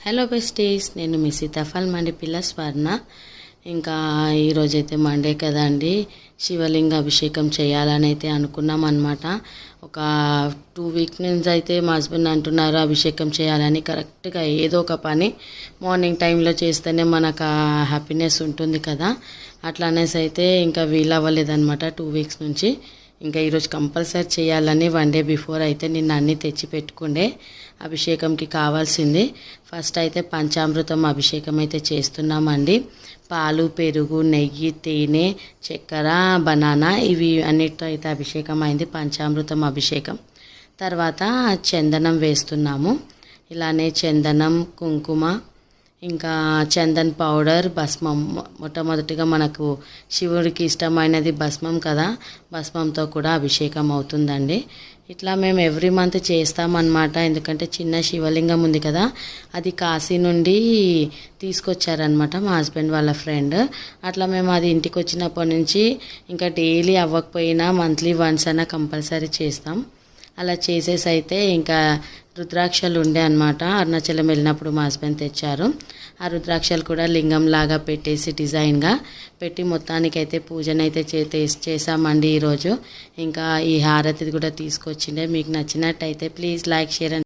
Hello besties, నేను మీ సీతాఫల్ మండి పిల్ల స్వర్ణ. ఇంకా ఈరోజైతే మండే కదండి, శివలింగ అభిషేకం చేయాలని అయితే అనుకున్నాం అనమాట. ఒక 2 వీక్ నుంచి అయితే మా హస్బెండ్ అంటున్నారు అభిషేకం చేయాలని. కరెక్ట్గా ఏదో ఒక పని మార్నింగ్ టైంలో చేస్తేనే మనకు హ్యాపీనెస్ ఉంటుంది కదా, అట్లా అనేసి అయితే ఇంకా వీలు అవ్వలేదన్నమాట 2 వీక్స్ నుంచి. ఇంకా ఈరోజు కంపల్సరీ చేయాలని 1 డే బిఫోర్ అయితే నిన్న అన్నీ తెచ్చి పెట్టుకుండే అభిషేకంకి కావాల్సింది. ఫస్ట్ అయితే పంచామృతం అభిషేకం అయితే చేస్తున్నామండి. పాలు, పెరుగు, నెయ్యి, తేనె, చక్కెర, బనానా ఇవి అన్నిటితో అయితే అభిషేకం అయింది, పంచామృతం అభిషేకం. తర్వాత చందనం వేస్తున్నాము. ఇలానే చందనం, కుంకుమ, ఇంకా చందన్ పౌడర్, భస్మం. మొట్టమొదటిగా మనకు శివుడికి ఇష్టమైనది భస్మం కదా, భస్మంతో కూడా అభిషేకం అవుతుందండి. ఇట్లా మేము ఎవ్రీ మంత్ చేస్తామన్నమాట. ఎందుకంటే చిన్న శివలింగం ఉంది కదా, అది కాశీ నుండి తీసుకొచ్చారనమాట మా హస్బెండ్ వాళ్ళ ఫ్రెండ్. అట్లా మేము అది ఇంటికి వచ్చినప్పటి నుంచి ఇంకా డైలీ అవ్వకపోయినా మంత్లీ వన్స్ అయినా కంపల్సరీ చేస్తాం. అలా చేసేసి అయితే ఇంకా రుద్రాక్షలు ఉండే అనమాట, అరుణాచలం వెళ్ళినప్పుడు మా హస్బెండ్ తెచ్చారు. ఆ రుద్రాక్షలు కూడా లింగం లాగా పెట్టేసి డిజైన్గా పెట్టి మొత్తానికైతే పూజనైతే చేసామండి ఈరోజు. ఇంకా ఈ హారతిది కూడా తీసుకొచ్చిండే. మీకు నచ్చినట్టయితే ప్లీజ్ లైక్, షేర్ అండ్